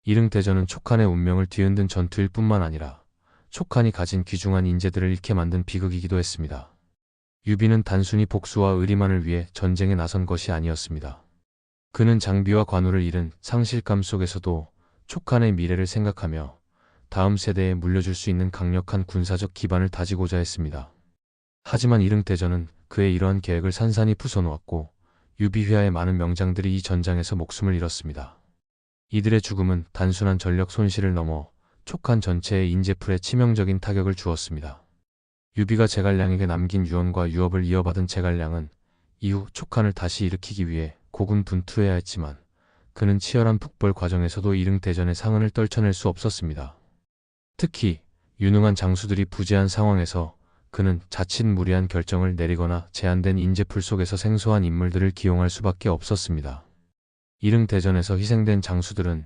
이릉대전은 촉한의 운명을 뒤흔든 전투일 뿐만 아니라 촉한이 가진 귀중한 인재들을 잃게 만든 비극이기도 했습니다. 유비는 단순히 복수와 의리만을 위해 전쟁에 나선 것이 아니었습니다. 그는 장비와 관우를 잃은 상실감 속에서도 촉한의 미래를 생각하며 다음 세대에 물려줄 수 있는 강력한 군사적 기반을 다지고자 했습니다. 하지만 이릉대전은 그의 이러한 계획을 산산이 부숴놓았고 유비휘하의 많은 명장들이 이 전장에서 목숨을 잃었습니다. 이들의 죽음은 단순한 전력 손실을 넘어 촉한 전체의 인재풀에 치명적인 타격을 주었습니다. 유비가 제갈량에게 남긴 유언과 유업을 이어받은 제갈량은 이후 촉한을 다시 일으키기 위해 고군분투해야 했지만 그는 치열한 북벌 과정에서도 이릉대전의 상흔을 떨쳐낼 수 없었습니다. 특히 유능한 장수들이 부재한 상황에서 그는 자칫 무리한 결정을 내리거나 제한된 인재풀 속에서 생소한 인물들을 기용할 수밖에 없었습니다. 이릉대전에서 희생된 장수들은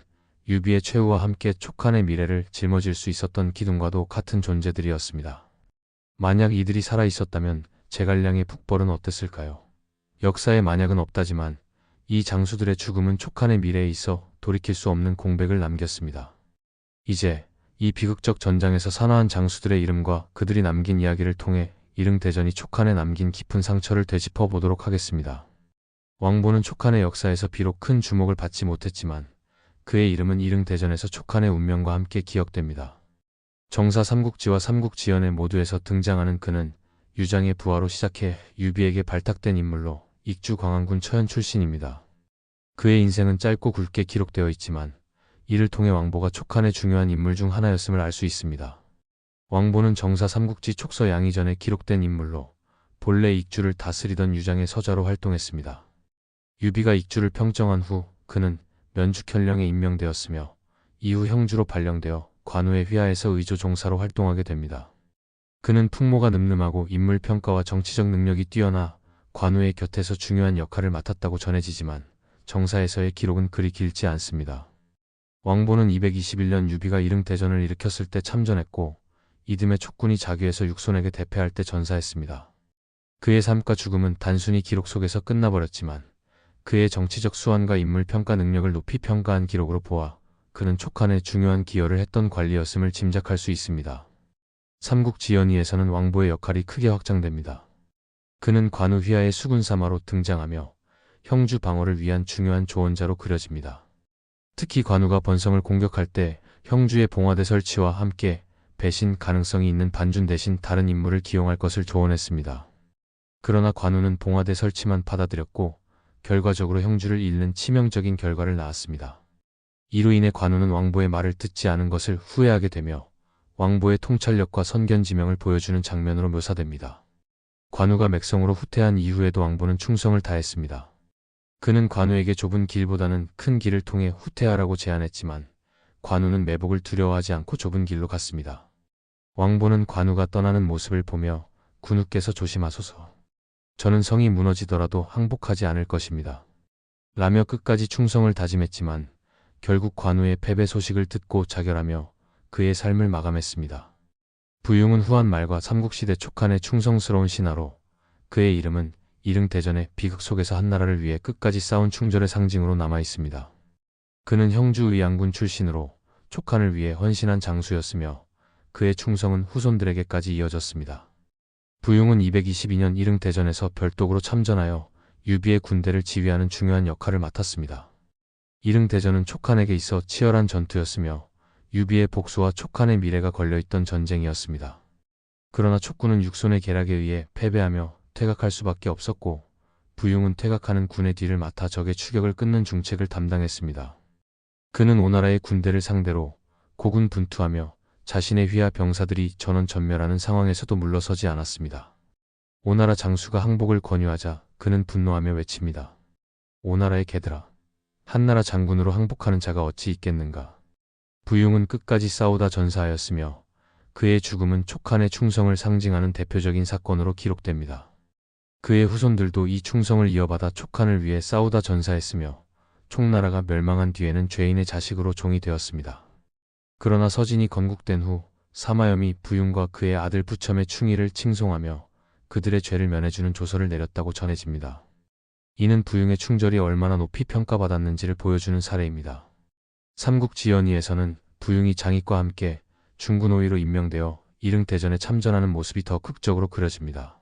유비의 최후와 함께 촉한의 미래를 짊어질 수 있었던 기둥과도 같은 존재들이었습니다. 만약 이들이 살아있었다면 제갈량의 북벌은 어땠을까요? 역사에 만약은 없다지만 이 장수들의 죽음은 촉한의 미래에 있어 돌이킬 수 없는 공백을 남겼습니다. 이제 이 비극적 전장에서 산화한 장수들의 이름과 그들이 남긴 이야기를 통해 이릉대전이 촉한에 남긴 깊은 상처를 되짚어 보도록 하겠습니다. 왕보는 촉한의 역사에서 비록 큰 주목을 받지 못했지만 그의 이름은 이릉대전에서 촉한의 운명과 함께 기억됩니다. 정사 삼국지와 삼국지연의 모두에서 등장하는 그는 유장의 부하로 시작해 유비에게 발탁된 인물로 익주 광안군 처연 출신입니다. 그의 인생은 짧고 굵게 기록되어 있지만 이를 통해 왕보가 촉한의 중요한 인물 중 하나였음을 알 수 있습니다. 왕보는 정사 삼국지 촉서 양의전에 기록된 인물로 본래 익주를 다스리던 유장의 서자로 활동했습니다. 유비가 익주를 평정한 후 그는 면죽현령에 임명되었으며 이후 형주로 발령되어 관우의 휘하에서 의조 종사로 활동하게 됩니다. 그는 풍모가 늠름하고 인물평가와 정치적 능력이 뛰어나 관우의 곁에서 중요한 역할을 맡았다고 전해지지만 정사에서의 기록은 그리 길지 않습니다. 왕보는 221년 유비가 이릉대전을 일으켰을 때 참전했고 이듬해 촉군이 자귀에서 육손에게 대패할 때 전사했습니다. 그의 삶과 죽음은 단순히 기록 속에서 끝나버렸지만 그의 정치적 수완과 인물평가 능력을 높이 평가한 기록으로 보아 그는 촉한에 중요한 기여를 했던 관리였음을 짐작할 수 있습니다. 삼국지연의에서는 왕보의 역할이 크게 확장됩니다. 그는 관우 휘하의 수군사마로 등장하며 형주 방어를 위한 중요한 조언자로 그려집니다. 특히 관우가 번성을 공격할 때 형주의 봉화대 설치와 함께 배신 가능성이 있는 반준 대신 다른 인물을 기용할 것을 조언했습니다. 그러나 관우는 봉화대 설치만 받아들였고 결과적으로 형주를 잃는 치명적인 결과를 낳았습니다. 이로 인해 관우는 왕보의 말을 듣지 않은 것을 후회하게 되며 왕보의 통찰력과 선견지명을 보여주는 장면으로 묘사됩니다. 관우가 맥성으로 후퇴한 이후에도 왕보는 충성을 다했습니다. 그는 관우에게 좁은 길보다는 큰 길을 통해 후퇴하라고 제안했지만 관우는 매복을 두려워하지 않고 좁은 길로 갔습니다. 왕보는 관우가 떠나는 모습을 보며 군우께서 조심하소서. 저는 성이 무너지더라도 항복하지 않을 것입니다. 라며 끝까지 충성을 다짐했지만 결국 관우의 패배 소식을 듣고 자결하며 그의 삶을 마감했습니다. 부융은 후한 말과 삼국시대 촉한의 충성스러운 신하로 그의 이름은 이릉대전의 비극 속에서 한나라를 위해 끝까지 싸운 충절의 상징으로 남아있습니다. 그는 형주 의양군 출신으로 촉한을 위해 헌신한 장수였으며 그의 충성은 후손들에게까지 이어졌습니다. 부융은 222년 이릉대전에서 별독으로 참전하여 유비의 군대를 지휘하는 중요한 역할을 맡았습니다. 이릉대전은 촉한에게 있어 치열한 전투였으며 유비의 복수와 촉한의 미래가 걸려있던 전쟁이었습니다. 그러나 촉군은 육손의 계략에 의해 패배하며 퇴각할 수밖에 없었고 부융은 퇴각하는 군의 뒤를 맡아 적의 추격을 끊는 중책을 담당했습니다. 그는 오나라의 군대를 상대로 고군분투하며 자신의 휘하 병사들이 전원전멸하는 상황에서도 물러서지 않았습니다. 오나라 장수가 항복을 권유하자 그는 분노하며 외칩니다. 오나라의 개들아, 한나라 장군으로 항복하는 자가 어찌 있겠는가. 부융은 끝까지 싸우다 전사하였으며 그의 죽음은 촉한의 충성을 상징하는 대표적인 사건으로 기록됩니다. 그의 후손들도 이 충성을 이어받아 촉한을 위해 싸우다 전사했으며 촉나라가 멸망한 뒤에는 죄인의 자식으로 종이 되었습니다. 그러나 서진이 건국된 후 사마염이 부융과 그의 아들 부첨의 충의를 칭송하며 그들의 죄를 면해주는 조서를 내렸다고 전해집니다. 이는 부융의 충절이 얼마나 높이 평가받았는지를 보여주는 사례입니다. 삼국지연의에서는 부융이 장익과 함께 중군호위로 임명되어 이릉대전에 참전하는 모습이 더 극적으로 그려집니다.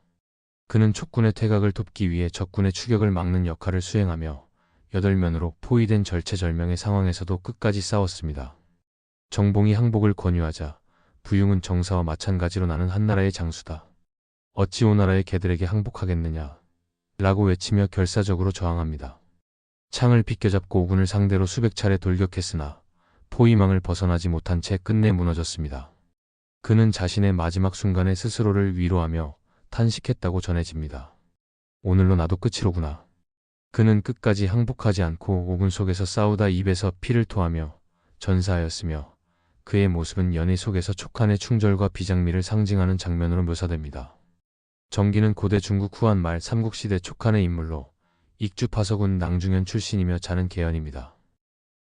그는 촉군의 퇴각을 돕기 위해 적군의 추격을 막는 역할을 수행하며 8면으로 포위된 절체절명의 상황에서도 끝까지 싸웠습니다. 정봉이 항복을 권유하자 부융은 정사와 마찬가지로 나는 한나라의 장수다. 어찌 오나라의 개들에게 항복하겠느냐 라고 외치며 결사적으로 저항합니다. 창을 비껴잡고 오군을 상대로 수백 차례 돌격했으나 포위망을 벗어나지 못한 채 끝내 무너졌습니다. 그는 자신의 마지막 순간에 스스로를 위로하며 탄식했다고 전해집니다. 오늘로 나도 끝이로구나. 그는 끝까지 항복하지 않고 오군 속에서 싸우다 입에서 피를 토하며 전사하였으며 그의 모습은 연희 속에서 촉한의 충절과 비장미를 상징하는 장면으로 묘사됩니다. 정기는 고대 중국 후한 말 삼국시대 촉한의 인물로 익주 파서군 낭중현 출신이며 자는 계연입니다.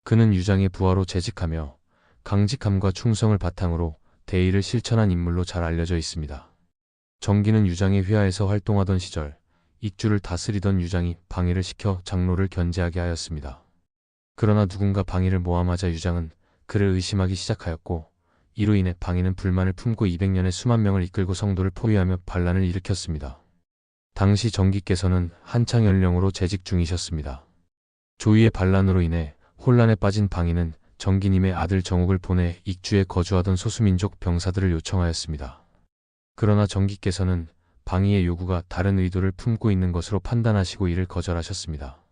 그는 유장의 부하로 재직하며 강직함과 충성을 바탕으로 대의를 실천한 인물로 잘 알려져 있습니다. 정기는 유장의 휘하에서 활동하던 시절 익주를 다스리던 유장이 방해를 시켜 장로를 견제하게 하였습니다. 그러나 누군가 방해를 모함하자 유장은 그를 의심하기 시작하였고 이로 인해 방해는 불만을 품고 200년의 수만 명을 이끌고 성도를 포위하며 반란을 일으켰습니다. 당시 정기께서는 한창 연령으로 재직 중이셨습니다. 조이의 반란으로 인해 혼란에 빠진 방해는 정기님의 아들 정옥을 보내 익주에 거주하던 소수민족 병사들을 요청하였습니다. 그러나 정기께서는 방희의 요구가 다른 의도를 품고 있는 것으로 판단하시고 이를 거절하셨습니다.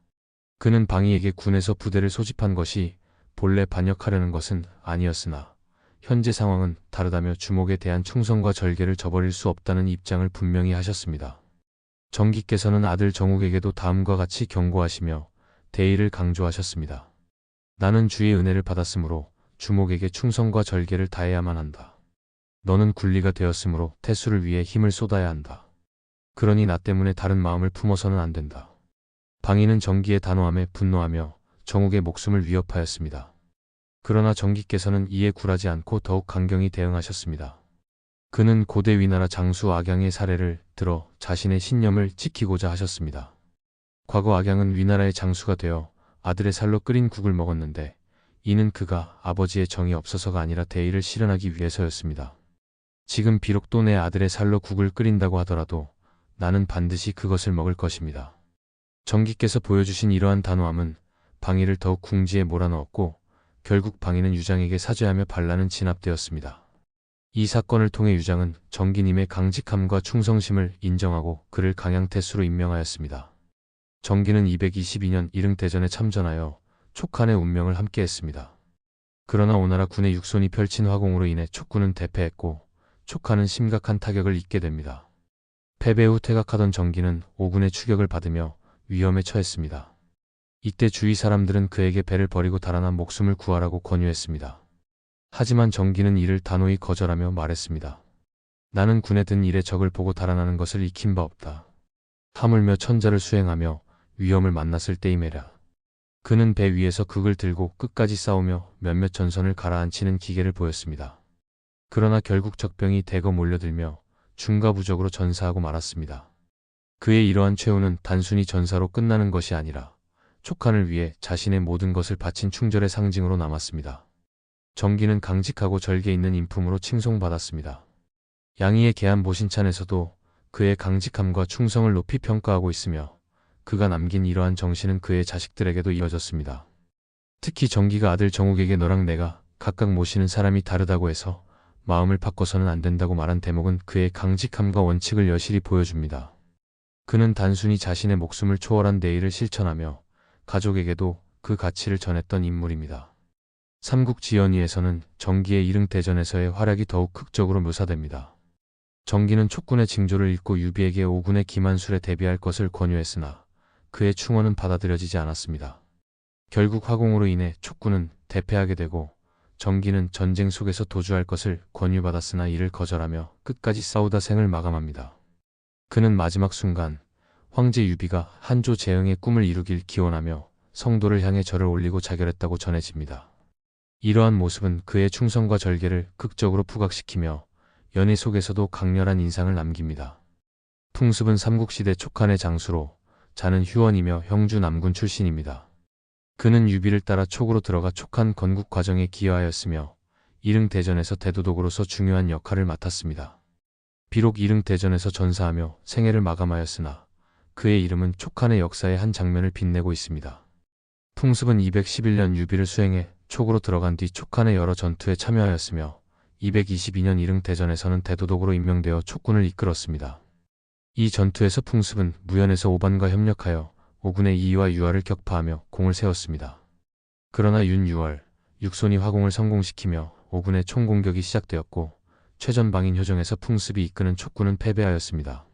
그는 방희에게 군에서 부대를 소집한 것이 본래 반역하려는 것은 아니었으나 현재 상황은 다르다며 주목에 대한 충성과 절개를 저버릴 수 없다는 입장을 분명히 하셨습니다. 정기께서는 아들 정옥에게도 다음과 같이 경고하시며 대의를 강조하셨습니다. 나는 주의 은혜를 받았으므로 주목에게 충성과 절개를 다해야만 한다. 너는 군리가 되었으므로 태수를 위해 힘을 쏟아야 한다. 그러니 나 때문에 다른 마음을 품어서는 안 된다. 방희는 정기의 단호함에 분노하며 정옥의 목숨을 위협하였습니다. 그러나 정기께서는 이에 굴하지 않고 더욱 강경히 대응하셨습니다. 그는 고대 위나라 장수 악양의 사례를 들어 자신의 신념을 지키고자 하셨습니다. 과거 악양은 위나라의 장수가 되어 아들의 살로 끓인 국을 먹었는데 이는 그가 아버지의 정이 없어서가 아니라 대의를 실현하기 위해서였습니다. 지금 비록 또 내 아들의 살로 국을 끓인다고 하더라도 나는 반드시 그것을 먹을 것입니다. 정기께서 보여주신 이러한 단호함은 방희를 더욱 궁지에 몰아넣었고 결국 방희는 유장에게 사죄하며 반란은 진압되었습니다. 이 사건을 통해 유장은 정기님의 강직함과 충성심을 인정하고 그를 강양태수로 임명하였습니다. 정기는 222년 이릉대전에 참전하여 촉한의 운명을 함께했습니다. 그러나 오나라 군의 육손이 펼친 화공으로 인해 촉군은 대패했고 촉한은 심각한 타격을 입게 됩니다. 패배 후 퇴각하던 정기는 오군의 추격을 받으며 위험에 처했습니다. 이때 주위 사람들은 그에게 배를 버리고 달아나 목숨을 구하라고 권유했습니다. 하지만 정기는 이를 단호히 거절하며 말했습니다. 나는 군에 든 일의 적을 보고 달아나는 것을 익힌 바 없다. 하물며 천자를 수행하며 위험을 만났을 때임에라. 그는 배 위에서 극을 들고 끝까지 싸우며 몇몇 전선을 가라앉히는 기계를 보였습니다. 그러나 결국 적병이 대거 몰려들며 중과부적으로 전사하고 말았습니다. 그의 이러한 최후는 단순히 전사로 끝나는 것이 아니라 촉한을 위해 자신의 모든 것을 바친 충절의 상징으로 남았습니다. 정기는 강직하고 절개 있는 인품으로 칭송받았습니다. 양희의 계한 보신찬에서도 그의 강직함과 충성을 높이 평가하고 있으며 그가 남긴 이러한 정신은 그의 자식들에게도 이어졌습니다. 특히 정기가 아들 정옥에게 너랑 내가 각각 모시는 사람이 다르다고 해서 마음을 바꿔서는 안 된다고 말한 대목은 그의 강직함과 원칙을 여실히 보여줍니다. 그는 단순히 자신의 목숨을 초월한 대의를 실천하며 가족에게도 그 가치를 전했던 인물입니다. 삼국지연의에서는 정기의 이릉대전에서의 활약이 더욱 극적으로 묘사됩니다. 정기는 촉군의 징조를 읽고 유비에게 오군의 기만술에 대비할 것을 권유했으나 그의 충언은 받아들여지지 않았습니다. 결국 화공으로 인해 촉군은 대패하게 되고 정기는 전쟁 속에서 도주할 것을 권유받았으나 이를 거절하며 끝까지 싸우다 생을 마감합니다. 그는 마지막 순간 황제 유비가 한조 재흥의 꿈을 이루길 기원하며 성도를 향해 절을 올리고 자결했다고 전해집니다. 이러한 모습은 그의 충성과 절개를 극적으로 부각시키며 연희 속에서도 강렬한 인상을 남깁니다. 풍습은 삼국시대 촉한의 장수로 자는 휴원이며 형주 남군 출신입니다. 그는 유비를 따라 촉으로 들어가 촉한 건국 과정에 기여하였으며 이릉대전에서 대도독으로서 중요한 역할을 맡았습니다. 비록 이릉대전에서 전사하며 생애를 마감하였으나 그의 이름은 촉한의 역사의 한 장면을 빛내고 있습니다. 풍습은 211년 유비를 수행해 촉으로 들어간 뒤 촉한의 여러 전투에 참여하였으며 222년 이릉대전에서는 대도독으로 임명되어 촉군을 이끌었습니다. 이 전투에서 풍습은 무연에서 오반과 협력하여 오군의 이의와 유화를 격파하며 공을 세웠습니다. 그러나 윤 6월 육손이 화공을 성공시키며 오군의 총공격이 시작되었고 최전방인 효정에서 풍습이 이끄는 촉군은 패배하였습니다.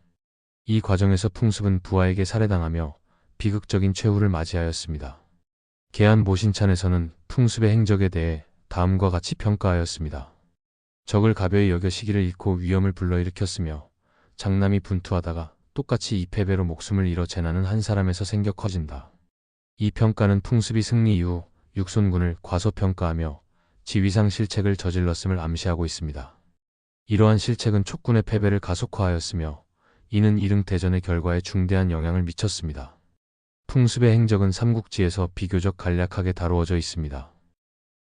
이 과정에서 풍습은 부하에게 살해당하며 비극적인 최후를 맞이하였습니다. 계안 모신찬에서는 풍습의 행적에 대해 다음과 같이 평가하였습니다. 적을 가벼이 여겨 시기를 잃고 위험을 불러일으켰으며 장남이 분투하다가 똑같이 이 패배로 목숨을 잃어 재난은 한 사람에서 생겨 커진다. 이 평가는 풍습이 승리 이후 육손군을 과소평가하며 지위상 실책을 저질렀음을 암시하고 있습니다. 이러한 실책은 촉군의 패배를 가속화하였으며 이는 이릉대전의 결과에 중대한 영향을 미쳤습니다. 풍습의 행적은 삼국지에서 비교적 간략하게 다루어져 있습니다.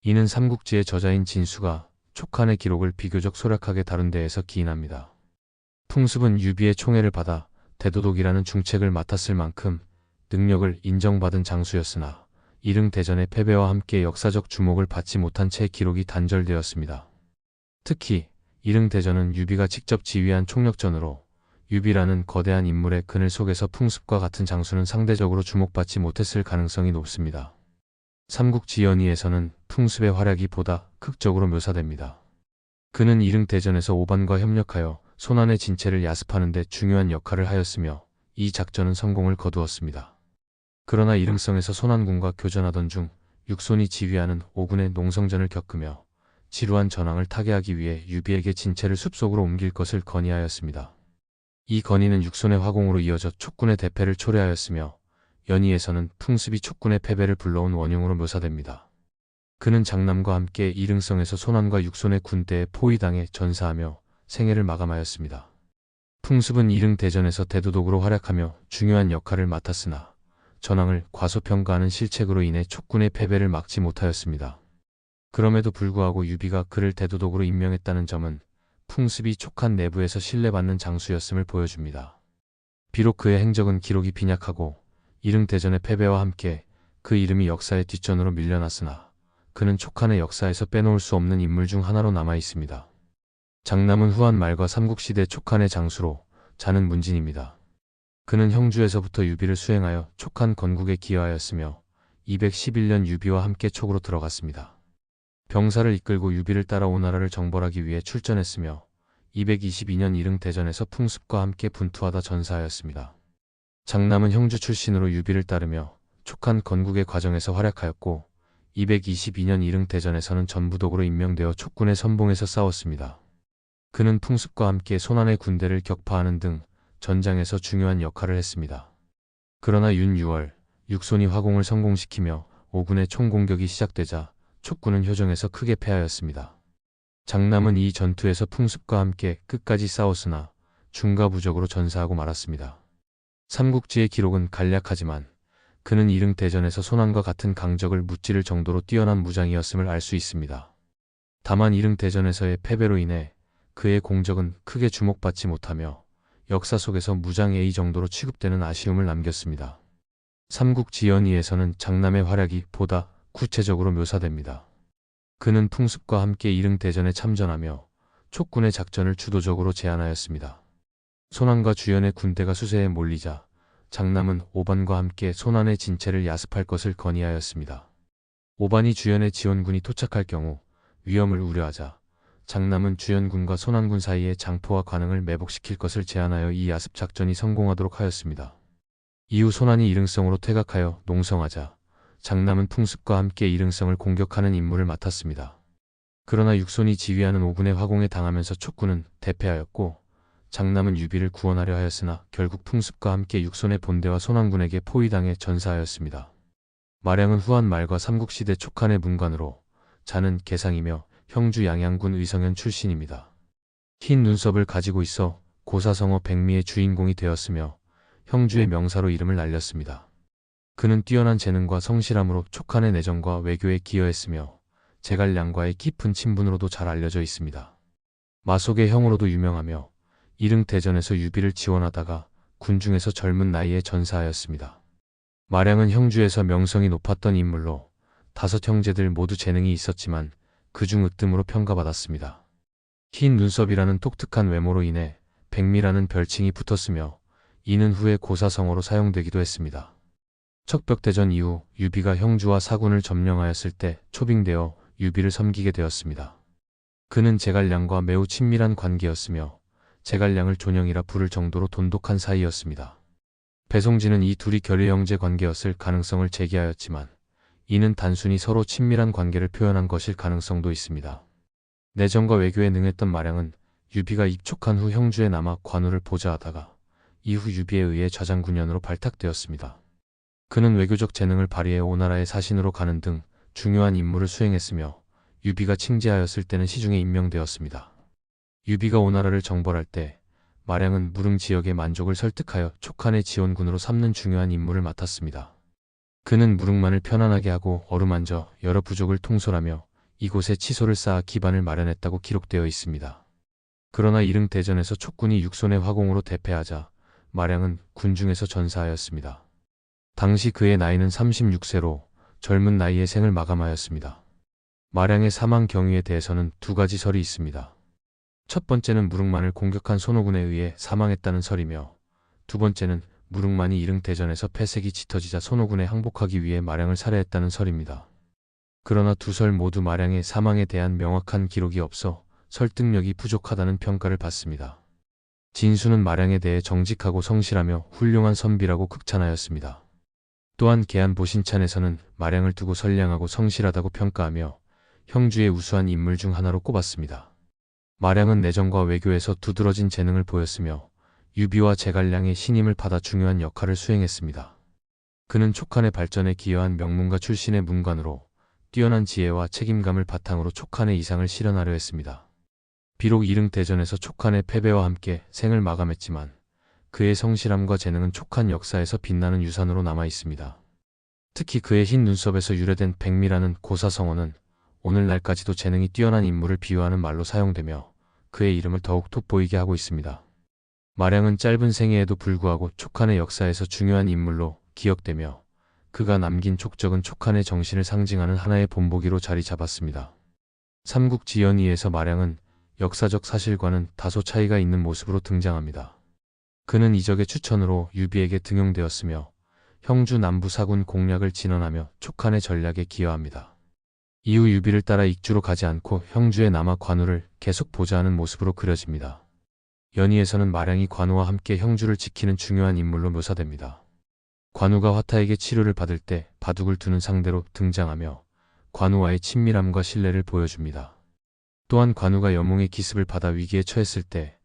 이는 삼국지의 저자인 진수가 촉한의 기록을 비교적 소략하게 다룬 데에서 기인합니다. 풍습은 유비의 총애를 받아 대도독이라는 중책을 맡았을 만큼 능력을 인정받은 장수였으나 이릉대전의 패배와 함께 역사적 주목을 받지 못한 채 기록이 단절되었습니다. 특히 이릉대전은 유비가 직접 지휘한 총력전으로 유비라는 거대한 인물의 그늘 속에서 풍습과 같은 장수는 상대적으로 주목받지 못했을 가능성이 높습니다. 삼국지연의에서는 풍습의 활약이 보다 극적으로 묘사됩니다. 그는 이릉대전에서 오반과 협력하여 손안의 진체를 야습하는 데 중요한 역할을 하였으며 이 작전은 성공을 거두었습니다. 그러나 이릉성에서 손안군과 교전하던 중 육손이 지휘하는 오군의 농성전을 겪으며 지루한 전황을 타개하기 위해 유비에게 진체를 숲속으로 옮길 것을 건의하였습니다. 이 건의는 육손의 화공으로 이어져 촉군의 대패를 초래하였으며 연의에서는 풍습이 촉군의 패배를 불러온 원흉으로 묘사됩니다. 그는 장남과 함께 이릉성에서 손안과 육손의 군대에 포위당해 전사하며 생애를 마감하였습니다. 풍습은 이릉대전에서 대도독으로 활약하며 중요한 역할을 맡았으나 전황을 과소평가하는 실책으로 인해 촉군의 패배를 막지 못하였습니다. 그럼에도 불구하고 유비가 그를 대도독으로 임명했다는 점은 풍습이 촉한 내부에서 신뢰받는 장수였음을 보여줍니다. 비록 그의 행적은 기록이 빈약하고 이릉대전의 패배와 함께 그 이름이 역사의 뒷전으로 밀려났으나 그는 촉한의 역사에서 빼놓을 수 없는 인물 중 하나로 남아 있습니다. 장남은 후한 말과 삼국시대 촉한의 장수로 자는 문진입니다. 그는 형주에서부터 유비를 수행하여 촉한 건국에 기여하였으며 211년 유비와 함께 촉으로 들어갔습니다. 병사를 이끌고 유비를 따라 오나라를 정벌하기 위해 출전했으며 222년 이릉대전에서 풍습과 함께 분투하다 전사하였습니다. 장남은 형주 출신으로 유비를 따르며 촉한 건국의 과정에서 활약하였고 222년 이릉대전에서는 전부독으로 임명되어 촉군의 선봉에서 싸웠습니다. 그는 풍습과 함께 손안의 군대를 격파하는 등 전장에서 중요한 역할을 했습니다. 그러나 윤 6월 육손이 화공을 성공시키며 오군의 총공격이 시작되자 촉군은 효정에서 크게 패하였습니다. 장남은 이 전투에서 풍습과 함께 끝까지 싸웠으나 중가부적으로 전사하고 말았습니다. 삼국지의 기록은 간략하지만 그는 이릉대전에서 손안과 같은 강적을 무찌를 정도로 뛰어난 무장이었음을 알 수 있습니다. 다만 이릉대전에서의 패배로 인해 그의 공적은 크게 주목받지 못하며 역사 속에서 무장애의 정도로 취급되는 아쉬움을 남겼습니다. 삼국지연의에서는 장남의 활약이 보다 구체적으로 묘사됩니다. 그는 풍습과 함께 이릉대전에 참전하며 촉군의 작전을 주도적으로 제안하였습니다. 손안과 주연의 군대가 수세에 몰리자 장남은 오반과 함께 손안의 진체를 야습할 것을 건의하였습니다. 오반이 주연의 지원군이 도착할 경우 위험을 우려하자 장남은 주연군과 손안군 사이의 장포와 관흥을 매복시킬 것을 제안하여 이 야습 작전이 성공하도록 하였습니다. 이후 손안이 이릉성으로 퇴각하여 농성하자 장남은 풍습과 함께 이릉성을 공격하는 임무를 맡았습니다. 그러나 육손이 지휘하는 오군의 화공에 당하면서 촉군은 대패하였고 장남은 유비를 구원하려 하였으나 결국 풍습과 함께 육손의 본대와 손안군에게 포위당해 전사하였습니다. 마량은 후한 말과 삼국시대 촉한의 문관으로 자는 개상이며 형주 양양군 의성현 출신입니다. 흰 눈썹을 가지고 있어 고사성어 백미의 주인공이 되었으며 형주의 명사로 이름을 날렸습니다. 그는 뛰어난 재능과 성실함으로 촉한의 내정과 외교에 기여했으며 제갈량과의 깊은 친분으로도 잘 알려져 있습니다. 마속의 형으로도 유명하며 이릉대전에서 유비를 지원하다가 군중에서 젊은 나이에 전사하였습니다. 마량은 형주에서 명성이 높았던 인물로 5 형제들 모두 재능이 있었지만 그중 으뜸으로 평가받았습니다. 흰 눈썹이라는 독특한 외모로 인해 백미라는 별칭이 붙었으며 이는 후에 고사성어로 사용되기도 했습니다. 척벽대전 이후 유비가 형주와 사군을 점령하였을 때 초빙되어 유비를 섬기게 되었습니다. 그는 제갈량과 매우 친밀한 관계였으며 제갈량을 존영이라 부를 정도로 돈독한 사이였습니다. 배송진은 이 둘이 결의 형제 관계였을 가능성을 제기하였지만 이는 단순히 서로 친밀한 관계를 표현한 것일 가능성도 있습니다. 내정과 외교에 능했던 마량은 유비가 입촉한 후 형주에 남아 관우를 보좌하다가 이후 유비에 의해 좌장군연으로 발탁되었습니다. 그는 외교적 재능을 발휘해 오나라의 사신으로 가는 등 중요한 임무를 수행했으며 유비가 칭제하였을 때는 시중에 임명되었습니다. 유비가 오나라를 정벌할 때 마량은 무릉 지역의 만족을 설득하여 촉한의 지원군으로 삼는 중요한 임무를 맡았습니다. 그는 무릉만을 편안하게 하고 어루만져 여러 부족을 통솔하며 이곳에 치소를 쌓아 기반을 마련했다고 기록되어 있습니다. 그러나 이릉대전에서 촉군이 육손의 화공으로 대패하자 마량은 군중에서 전사하였습니다. 당시 그의 나이는 36세로 젊은 나이에 생을 마감하였습니다. 마량의 사망 경위에 대해서는 2가지 설이 있습니다. 첫 번째는 무릉만을 공격한 손오군에 의해 사망했다는 설이며 두 번째는 무릉만이 이릉대전에서 패색이 짙어지자 손오군에 항복하기 위해 마량을 살해했다는 설입니다. 그러나 2설 모두 마량의 사망에 대한 명확한 기록이 없어 설득력이 부족하다는 평가를 받습니다. 진수는 마량에 대해 정직하고 성실하며 훌륭한 선비라고 극찬하였습니다. 또한 계안보신찬에서는 마량을 두고 선량하고 성실하다고 평가하며 형주의 우수한 인물 중 하나로 꼽았습니다. 마량은 내정과 외교에서 두드러진 재능을 보였으며 유비와 제갈량의 신임을 받아 중요한 역할을 수행했습니다. 그는 촉한의 발전에 기여한 명문가 출신의 문관으로 뛰어난 지혜와 책임감을 바탕으로 촉한의 이상을 실현하려 했습니다. 비록 이릉대전에서 촉한의 패배와 함께 생을 마감했지만 그의 성실함과 재능은 촉한 역사에서 빛나는 유산으로 남아 있습니다. 특히 그의 흰 눈썹에서 유래된 백미라는 고사성어는 오늘날까지도 재능이 뛰어난 인물을 비유하는 말로 사용되며 그의 이름을 더욱 돋보이게 하고 있습니다. 마량은 짧은 생애에도 불구하고 촉한의 역사에서 중요한 인물로 기억되며 그가 남긴 촉적은 촉한의 정신을 상징하는 하나의 본보기로 자리 잡았습니다. 삼국지연의에서 마량은 역사적 사실과는 다소 차이가 있는 모습으로 등장합니다. 그는 이적의 추천으로 유비에게 등용되었으며 형주 남부 사군 공략을 진언하며 촉한의 전략에 기여합니다. 이후 유비를 따라 익주로 가지 않고 형주에 남아 관우를 계속 보좌하는 모습으로 그려집니다. 연의에서는 마량이 관우와 함께 형주를 지키는 중요한 인물로 묘사됩니다. 관우가 화타에게 치료를 받을 때 바둑을 두는 상대로 등장하며 관우와의 친밀함과 신뢰를 보여줍니다. 또한 관우가 여몽의 기습을 받아 위기에 처했을 때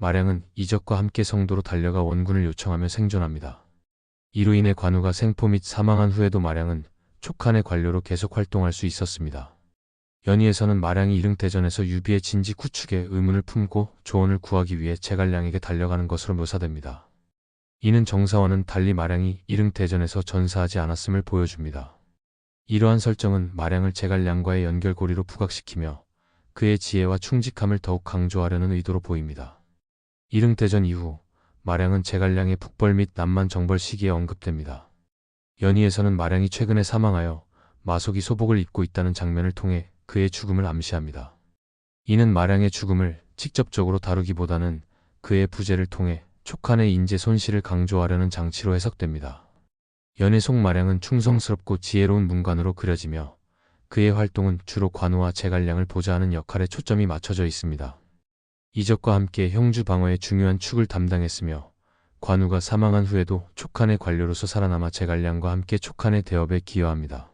마량은 이적과 함께 성도로 달려가 원군을 요청하며 생존합니다. 이로 인해 관우가 생포 및 사망한 후에도 마량은 촉한의 관료로 계속 활동할 수 있었습니다. 연의에서는 마량이 이릉대전에서 유비의 진지 구축에 의문을 품고 조언을 구하기 위해 제갈량에게 달려가는 것으로 묘사됩니다. 이는 정사와는 달리 마량이 이릉대전에서 전사하지 않았음을 보여줍니다. 이러한 설정은 마량을 제갈량과의 연결고리로 부각시키며 그의 지혜와 충직함을 더욱 강조하려는 의도로 보입니다. 이릉대전 이후 마량은 제갈량의 북벌 및 남만 정벌 시기에 언급됩니다. 연의에서는 마량이 최근에 사망하여 마속이 소복을 입고 있다는 장면을 통해 그의 죽음을 암시합니다. 이는 마량의 죽음을 직접적으로 다루기보다는 그의 부재를 통해 촉한의 인재 손실을 강조하려는 장치로 해석됩니다. 연의 송마량은 충성스럽고 지혜로운 문관으로 그려지며 그의 활동은 주로 관우와 제갈량을 보좌하는 역할에 초점이 맞춰져 있습니다. 이적과 함께 형주 방어의 중요한 축을 담당했으며 관우가 사망한 후에도 촉한의 관료로서 살아남아 제갈량과 함께 촉한의 대업에 기여합니다.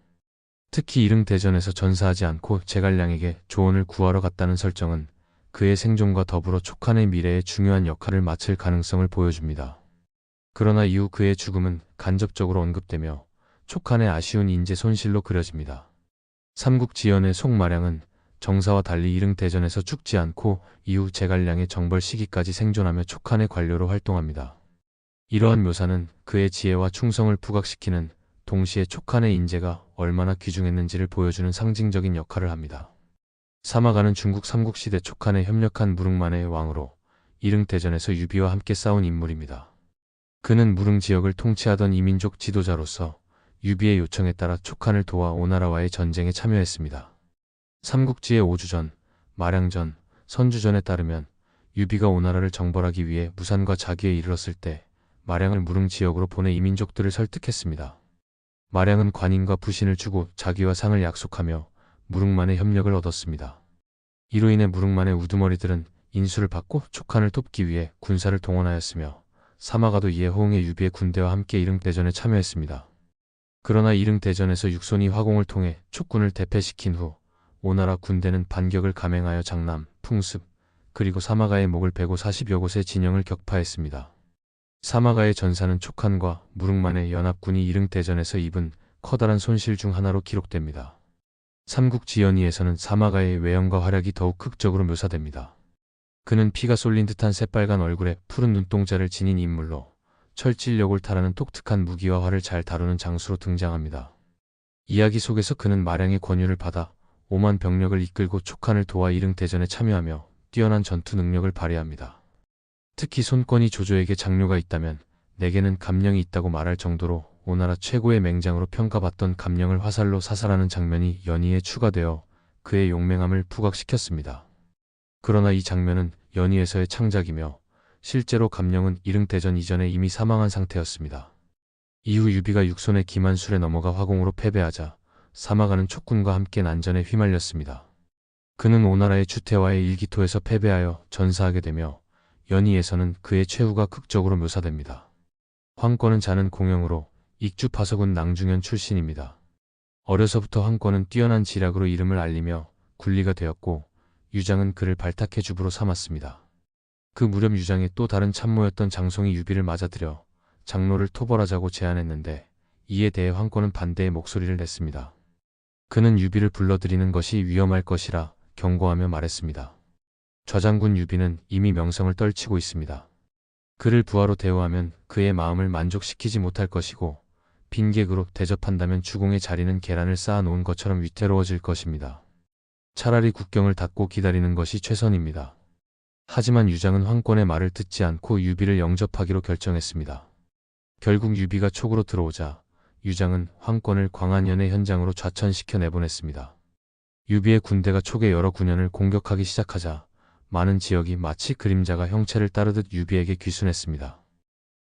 특히 이릉대전에서 전사하지 않고 제갈량에게 조언을 구하러 갔다는 설정은 그의 생존과 더불어 촉한의 미래에 중요한 역할을 맡을 가능성을 보여줍니다. 그러나 이후 그의 죽음은 간접적으로 언급되며 촉한의 아쉬운 인재 손실로 그려집니다. 삼국지연의 송마량은 정사와 달리 이릉대전에서 죽지 않고 이후 제갈량의 정벌 시기까지 생존하며 촉한의 관료로 활동합니다. 이러한 묘사는 그의 지혜와 충성을 부각시키는 동시에 촉한의 인재가 얼마나 귀중했는지를 보여주는 상징적인 역할을 합니다. 사마가는 중국 삼국시대 촉한의 협력한 무릉만의 왕으로 이릉대전에서 유비와 함께 싸운 인물입니다. 그는 무릉 지역을 통치하던 이민족 지도자로서 유비의 요청에 따라 촉한을 도와 오나라와의 전쟁에 참여했습니다. 삼국지의 오주전, 마량전, 선주전에 따르면 유비가 오나라를 정벌하기 위해 무산과 자기에 이르렀을 때 마량을 무릉 지역으로 보내 이민족들을 설득했습니다. 마량은 관인과 부신을 주고 자기와 상을 약속하며 무릉만의 협력을 얻었습니다. 이로 인해 무릉만의 우두머리들은 인수를 받고 촉한을 돕기 위해 군사를 동원하였으며 사마가도 이에 호응해 유비의 군대와 함께 이릉대전에 참여했습니다. 그러나 이릉대전에서 육손이 화공을 통해 촉군을 대패시킨 후 오나라 군대는 반격을 감행하여 장남, 풍습, 그리고 사마가의 목을 베고 40여 곳의 진영을 격파했습니다. 사마가의 전사는 촉한과 무릉만의 연합군이 이릉대전에서 입은 커다란 손실 중 하나로 기록됩니다. 삼국지연의에서는 사마가의 외형과 활약이 더욱 극적으로 묘사됩니다. 그는 피가 쏠린 듯한 새빨간 얼굴에 푸른 눈동자를 지닌 인물로 철질력을 탈하는 독특한 무기와 활을 잘 다루는 장수로 등장합니다. 이야기 속에서 그는 마량의 권유를 받아 5만 병력을 이끌고 촉한을 도와 이릉대전에 참여하며 뛰어난 전투 능력을 발휘합니다. 특히 손권이 조조에게 장묘가 있다면 내게는 감령이 있다고 말할 정도로 오나라 최고의 맹장으로 평가받던 감령을 화살로 사살하는 장면이 연의에 추가되어 그의 용맹함을 부각시켰습니다. 그러나 이 장면은 연의에서의 창작이며 실제로 감령은 이릉대전 이전에 이미 사망한 상태였습니다. 이후 유비가 육손의 기만술에 넘어가 화공으로 패배하자 사마가는 촉군과 함께 난전에 휘말렸습니다. 그는 오나라의 추태와의 일기토에서 패배하여 전사하게 되며 연의에서는 그의 최후가 극적으로 묘사됩니다. 황권은 자는 공영으로 익주파석은 낭중현 출신입니다. 어려서부터 황권은 뛰어난 지략으로 이름을 알리며 군리가 되었고 유장은 그를 발탁해 주부로 삼았습니다. 그 무렵 유장의 또 다른 참모였던 장송이 유비를 맞아들여 장로를 토벌하자고 제안했는데 이에 대해 황권은 반대의 목소리를 냈습니다. 그는 유비를 불러들이는 것이 위험할 것이라 경고하며 말했습니다. 좌장군 유비는 이미 명성을 떨치고 있습니다. 그를 부하로 대우하면 그의 마음을 만족시키지 못할 것이고 빈객으로 대접한다면 주공의 자리는 계란을 쌓아놓은 것처럼 위태로워질 것입니다. 차라리 국경을 닫고 기다리는 것이 최선입니다. 하지만 유장은 황권의 말을 듣지 않고 유비를 영접하기로 결정했습니다. 결국 유비가 촉으로 들어오자 유장은 황권을 광안연의 현장으로 좌천시켜 내보냈습니다. 유비의 군대가 촉의 여러 군현을 공격하기 시작하자 많은 지역이 마치 그림자가 형체를 따르듯 유비에게 귀순했습니다.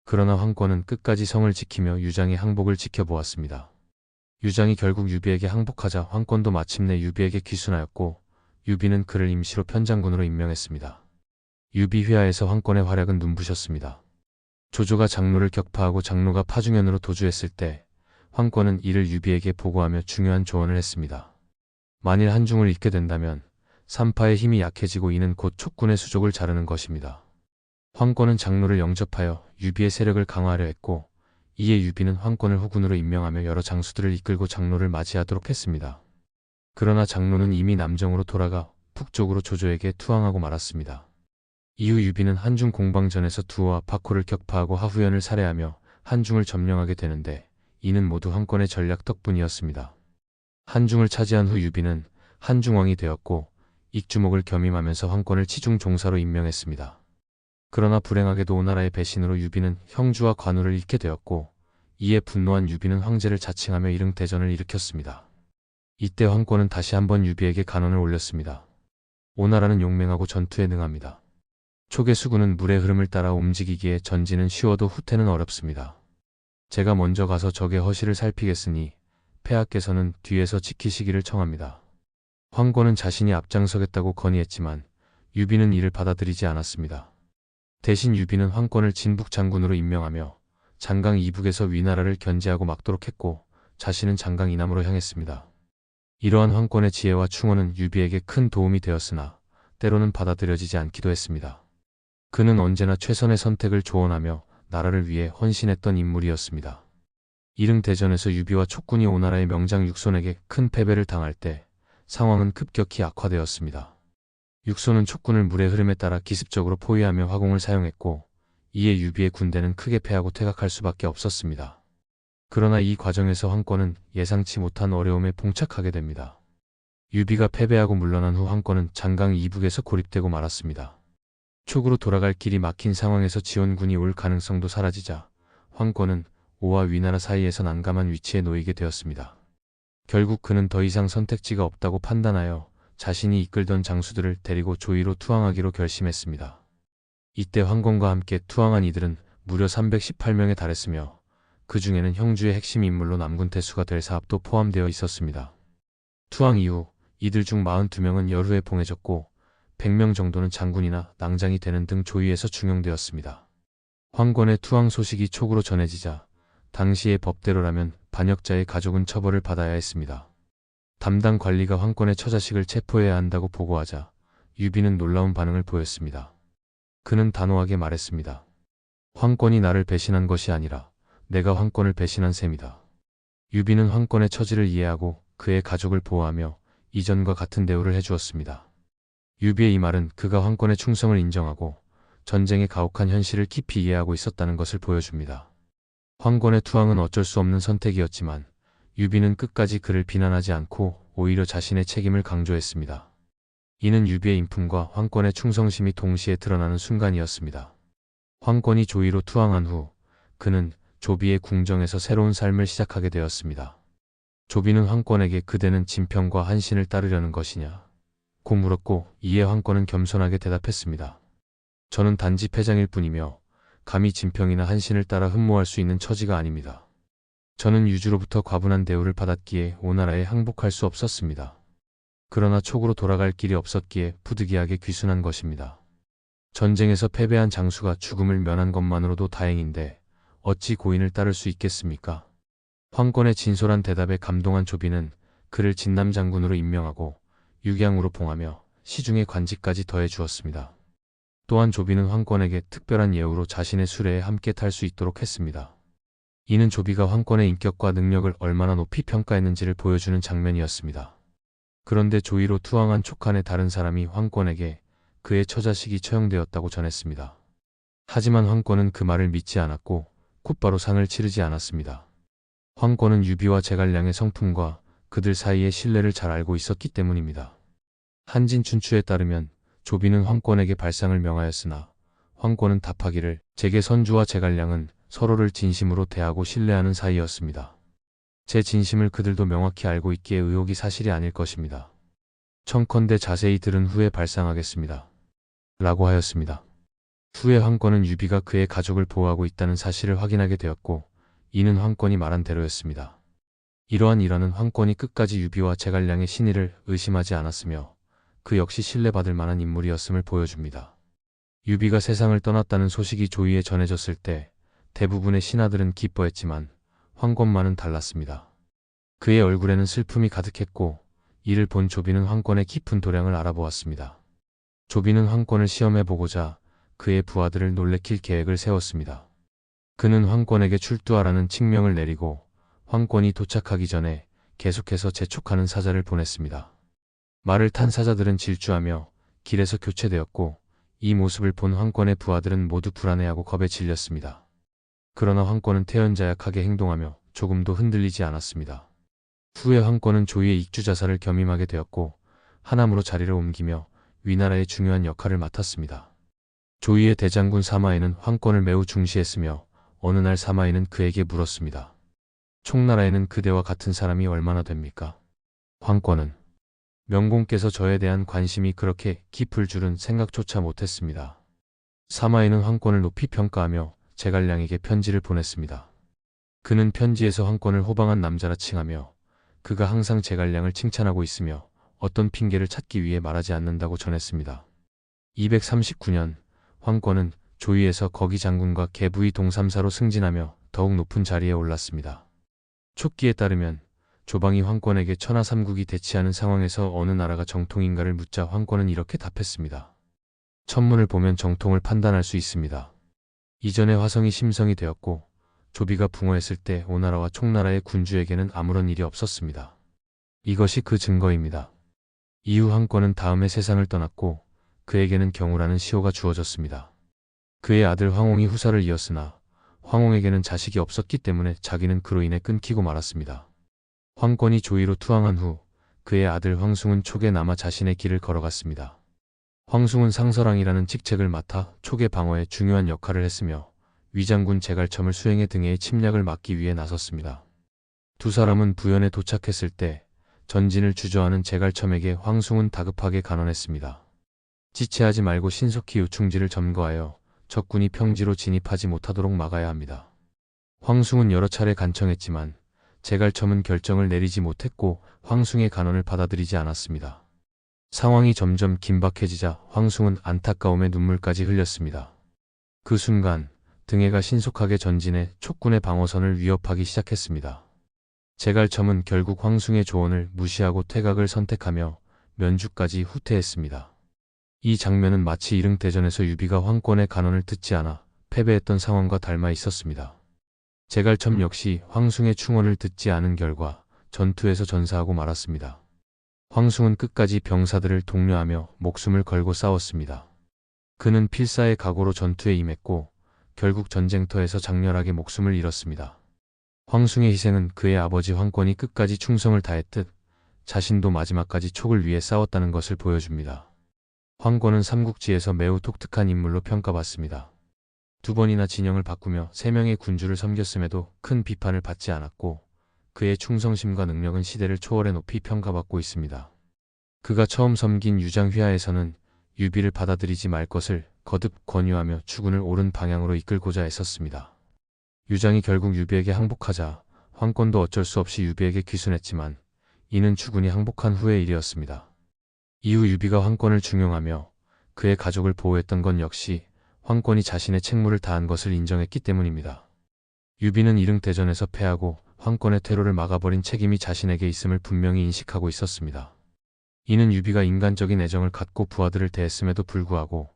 그러나 황권은 끝까지 성을 지키며 유장의 항복을 지켜보았습니다. 유장이 결국 유비에게 항복하자 황권도 마침내 유비에게 귀순하였고 유비는 그를 임시로 편장군으로 임명했습니다. 유비 회하에서 황권의 활약은 눈부셨습니다. 조조가 장로를 격파하고 장로가 파중현으로 도주했을 때 황권은 이를 유비에게 보고하며 중요한 조언을 했습니다. 만일 한중을 잃게 된다면 삼파의 힘이 약해지고 이는 곧 촉군의 수족을 자르는 것입니다. 황권은 장로를 영접하여 유비의 세력을 강화하려 했고 이에 유비는 황권을 후군으로 임명하며 여러 장수들을 이끌고 장로를 맞이하도록 했습니다. 그러나 장로는 이미 남정으로 돌아가 북쪽으로 조조에게 투항하고 말았습니다. 이후 유비는 한중 공방전에서 두호와 박호를 격파하고 하후연을 살해하며 한중을 점령하게 되는데 이는 모두 황권의 전략 덕분이었습니다. 한중을 차지한 후 유비는 한중왕이 되었고 익주목을 겸임하면서 황권을 치중 종사로 임명했습니다. 그러나 불행하게도 오나라의 배신으로 유비는 형주와 관우를 잃게 되었고 이에 분노한 유비는 황제를 자칭하며 이릉대전을 일으켰습니다. 이때 황권은 다시 한번 유비에게 간언을 올렸습니다. 오나라는 용맹하고 전투에 능합니다. 촉의 수군은 물의 흐름을 따라 움직이기에 전진은 쉬워도 후퇴는 어렵습니다. 제가 먼저 가서 적의 허실을 살피겠으니 폐하께서는 뒤에서 지키시기를 청합니다. 황권은 자신이 앞장서겠다고 건의했지만 유비는 이를 받아들이지 않았습니다. 대신 유비는 황권을 진북 장군으로 임명하며 장강 이북에서 위나라를 견제하고 막도록 했고 자신은 장강 이남으로 향했습니다. 이러한 황권의 지혜와 충언은 유비에게 큰 도움이 되었으나 때로는 받아들여지지 않기도 했습니다. 그는 언제나 최선의 선택을 조언하며 나라를 위해 헌신했던 인물이었습니다. 이릉대전에서 유비와 촉군이 오나라의 명장 육손에게 큰 패배를 당할 때 상황은 급격히 악화되었습니다. 육손은 촉군을 물의 흐름에 따라 기습적으로 포위하며 화공을 사용했고 이에 유비의 군대는 크게 패하고 퇴각할 수밖에 없었습니다. 그러나 이 과정에서 황권은 예상치 못한 어려움에 봉착하게 됩니다. 유비가 패배하고 물러난 후 황권은 장강 이북에서 고립되고 말았습니다. 촉으로 돌아갈 길이 막힌 상황에서 지원군이 올 가능성도 사라지자 황권은 오와 위나라 사이에서 난감한 위치에 놓이게 되었습니다. 결국 그는 더 이상 선택지가 없다고 판단하여 자신이 이끌던 장수들을 데리고 조의로 투항하기로 결심했습니다. 이때 황권과 함께 투항한 이들은 무려 318명에 달했으며 그 중에는 형주의 핵심 인물로 남군태수가 될 사압도 포함되어 있었습니다. 투항 이후 이들 중 42명은 열후에 봉해졌고 100명 정도는 장군이나 낭장이 되는 등 조위에서 중용되었습니다. 황권의 투항 소식이 촉으로 전해지자 당시의 법대로라면 반역자의 가족은 처벌을 받아야 했습니다. 담당 관리가 황권의 처자식을 체포해야 한다고 보고하자 유비는 놀라운 반응을 보였습니다. 그는 단호하게 말했습니다. 황권이 나를 배신한 것이 아니라 내가 황권을 배신한 셈이다. 유비는 황권의 처지를 이해하고 그의 가족을 보호하며 이전과 같은 대우를 해주었습니다. 유비의 이 말은 그가 황권의 충성을 인정하고 전쟁의 가혹한 현실을 깊이 이해하고 있었다는 것을 보여줍니다. 황권의 투항은 어쩔 수 없는 선택이었지만 유비는 끝까지 그를 비난하지 않고 오히려 자신의 책임을 강조했습니다. 이는 유비의 인품과 황권의 충성심이 동시에 드러나는 순간이었습니다. 황권이 조의로 투항한 후 그는 조비의 궁정에서 새로운 삶을 시작하게 되었습니다. 조비는 황권에게 그대는 진평과 한신을 따르려는 것이냐 고 물었고 이에 황권은 겸손하게 대답했습니다. 저는 단지 패장일 뿐이며 감히 진평이나 한신을 따라 흠모할 수 있는 처지가 아닙니다. 저는 유주로부터 과분한 대우를 받았기에 오나라에 항복할 수 없었습니다. 그러나 촉으로 돌아갈 길이 없었기에 부득이하게 귀순한 것입니다. 전쟁에서 패배한 장수가 죽음을 면한 것만으로도 다행인데 어찌 고인을 따를 수 있겠습니까? 황권의 진솔한 대답에 감동한 조비는 그를 진남 장군으로 임명하고 육양으로 봉하며 시중의 관직까지 더해 주었습니다. 또한 조비는 황권에게 특별한 예우로 자신의 수레에 함께 탈 수 있도록 했습니다. 이는 조비가 황권의 인격과 능력을 얼마나 높이 평가했는지를 보여주는 장면이었습니다. 그런데 조의로 투항한 촉한의 다른 사람이 황권에게 그의 처자식이 처형되었다고 전했습니다. 하지만 황권은 그 말을 믿지 않았고 곧바로 상을 치르지 않았습니다. 황권은 유비와 제갈량의 성품과 그들 사이의 신뢰를 잘 알고 있었기 때문입니다. 한진춘추에 따르면 조비는 황권에게 발상을 명하였으나 황권은 답하기를 제게 선주와 제갈량은 서로를 진심으로 대하고 신뢰하는 사이였습니다. 제 진심을 그들도 명확히 알고 있기에 의혹이 사실이 아닐 것입니다. 청컨대 자세히 들은 후에 발상하겠습니다. 라고 하였습니다. 후에 황권은 유비가 그의 가족을 보호하고 있다는 사실을 확인하게 되었고 이는 황권이 말한 대로였습니다. 이러한 일화는 황권이 끝까지 유비와 제갈량의 신의를 의심하지 않았으며 그 역시 신뢰받을 만한 인물이었음을 보여줍니다. 유비가 세상을 떠났다는 소식이 조의에 전해졌을 때 대부분의 신하들은 기뻐했지만 황권만은 달랐습니다. 그의 얼굴에는 슬픔이 가득했고 이를 본 조비는 황권의 깊은 도량을 알아보았습니다. 조비는 황권을 시험해보고자 그의 부하들을 놀래킬 계획을 세웠습니다. 그는 황권에게 출두하라는 칙명을 내리고 황권이 도착하기 전에 계속해서 재촉하는 사자를 보냈습니다. 말을 탄 사자들은 질주하며 길에서 교체되었고 이 모습을 본 황권의 부하들은 모두 불안해하고 겁에 질렸습니다. 그러나 황권은 태연자약하게 행동하며 조금도 흔들리지 않았습니다. 후에 황권은 조의의 익주자사를 겸임하게 되었고 하남으로 자리를 옮기며 위나라의 중요한 역할을 맡았습니다. 조의의 대장군 사마이는 황권을 매우 중시했으며 어느 날 사마이는 그에게 물었습니다. 총나라에는 그대와 같은 사람이 얼마나 됩니까? 황권은 명공께서 저에 대한 관심이 그렇게 깊을 줄은 생각조차 못했습니다. 사마이는 황권을 높이 평가하며 제갈량에게 편지를 보냈습니다. 그는 편지에서 황권을 호방한 남자라 칭하며 그가 항상 제갈량을 칭찬하고 있으며 어떤 핑계를 찾기 위해 말하지 않는다고 전했습니다. 239년 황권은 조의에서 거기 장군과 계부의 동삼사로 승진하며 더욱 높은 자리에 올랐습니다. 촉기에 따르면 조방이 황권에게 천하 삼국이 대치하는 상황에서 어느 나라가 정통인가를 묻자 황권은 이렇게 답했습니다. 천문을 보면 정통을 판단할 수 있습니다. 이전에 화성이 심성이 되었고 조비가 붕어했을 때 오나라와 총나라의 군주에게는 아무런 일이 없었습니다. 이것이 그 증거입니다. 이후 황권은 다음에 세상을 떠났고 그에게는 경우라는 시호가 주어졌습니다. 그의 아들 황홍이 후사를 이었으나 황홍에게는 자식이 없었기 때문에 자기는 그로 인해 끊기고 말았습니다. 황권이 조의로 투항한 후 그의 아들 황숭은 촉에 남아 자신의 길을 걸어갔습니다. 황숭은 상서랑이라는 직책을 맡아 촉의 방어에 중요한 역할을 했으며 위장군 제갈첨을 수행해 등해의 침략을 막기 위해 나섰습니다. 두 사람은 부연에 도착했을 때 전진을 주저하는 제갈첨에게 황숭은 다급하게 간언했습니다. 지체하지 말고 신속히 요충지를 점거하여 적군이 평지로 진입하지 못하도록 막아야 합니다. 황숭은 여러 차례 간청했지만 제갈첨은 결정을 내리지 못했고 황숭의 간언을 받아들이지 않았습니다. 상황이 점점 긴박해지자 황숭은 안타까움에 눈물까지 흘렸습니다. 그 순간 등해가 신속하게 전진해 촉군의 방어선을 위협하기 시작했습니다. 제갈첨은 결국 황숭의 조언을 무시하고 퇴각을 선택하며 면주까지 후퇴했습니다. 이 장면은 마치 이릉대전에서 유비가 황권의 간언을 듣지 않아 패배했던 상황과 닮아 있었습니다. 제갈첨 역시 황숭의 충언을 듣지 않은 결과 전투에서 전사하고 말았습니다. 황숭은 끝까지 병사들을 독려하며 목숨을 걸고 싸웠습니다. 그는 필사의 각오로 전투에 임했고 결국 전쟁터에서 장렬하게 목숨을 잃었습니다. 황숭의 희생은 그의 아버지 황권이 끝까지 충성을 다했듯 자신도 마지막까지 촉을 위해 싸웠다는 것을 보여줍니다. 황권은 삼국지에서 매우 독특한 인물로 평가받습니다. 두 번이나 진영을 바꾸며 3명의 군주를 섬겼음에도 큰 비판을 받지 않았고 그의 충성심과 능력은 시대를 초월해 높이 평가받고 있습니다. 그가 처음 섬긴 유장휘하에서는 유비를 받아들이지 말 것을 거듭 권유하며 추군을 옳은 방향으로 이끌고자 애썼습니다. 유장이 결국 유비에게 항복하자 황권도 어쩔 수 없이 유비에게 귀순했지만 이는 추군이 항복한 후의 일이었습니다. 이후 유비가 황권을 중용하며 그의 가족을 보호했던 건 역시 황권이 자신의 책무를 다한 것을 인정했기 때문입니다. 유비는 이릉대전에서 패하고 황권의 퇴로를 막아버린 책임이 자신에게 있음을 분명히 인식하고 있었습니다. 이는 유비가 인간적인 애정을 갖고 부하들을 대했음에도 불구하고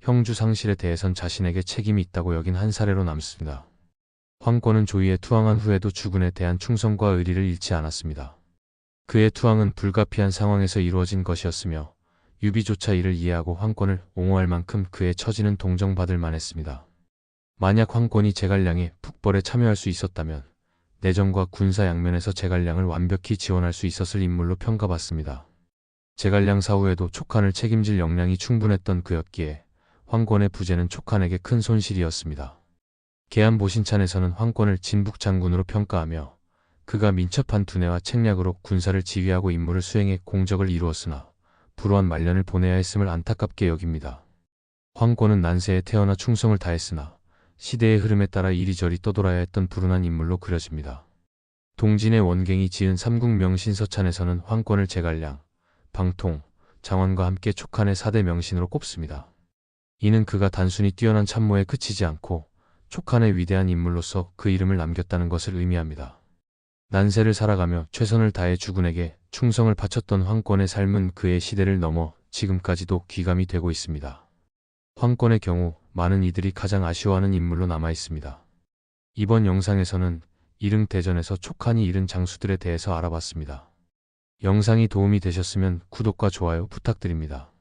형주 상실에 대해선 자신에게 책임이 있다고 여긴 한 사례로 남습니다. 황권은 조의에 투항한 후에도 주군에 대한 충성과 의리를 잃지 않았습니다. 그의 투항은 불가피한 상황에서 이루어진 것이었으며 유비조차 이를 이해하고 황권을 옹호할 만큼 그의 처지는 동정받을 만했습니다. 만약 황권이 제갈량의 북벌에 참여할 수 있었다면 내정과 군사 양면에서 제갈량을 완벽히 지원할 수 있었을 인물로 평가받습니다. 제갈량 사후에도 촉한을 책임질 역량이 충분했던 그였기에 황권의 부재는 촉한에게 큰 손실이었습니다. 계암보신찬에서는 황권을 진북장군으로 평가하며 그가 민첩한 두뇌와 책략으로 군사를 지휘하고 임무를 수행해 공적을 이루었으나 불우한 말년을 보내야 했음을 안타깝게 여깁니다. 황권은 난세에 태어나 충성을 다했으나 시대의 흐름에 따라 이리저리 떠돌아야 했던 불운한 인물로 그려집니다. 동진의 원갱이 지은 삼국명신서찬에서는 황권을 제갈량, 방통, 장원과 함께 촉한의 4대 명신으로 꼽습니다. 이는 그가 단순히 뛰어난 참모에 그치지 않고 촉한의 위대한 인물로서 그 이름을 남겼다는 것을 의미합니다. 난세를 살아가며 최선을 다해 주군에게 충성을 바쳤던 황권의 삶은 그의 시대를 넘어 지금까지도 귀감이 되고 있습니다. 황권의 경우 많은 이들이 가장 아쉬워하는 인물로 남아 있습니다. 이번 영상에서는 이릉대전에서 촉한이 잃은 장수들에 대해서 알아봤습니다. 영상이 도움이 되셨으면 구독과 좋아요 부탁드립니다.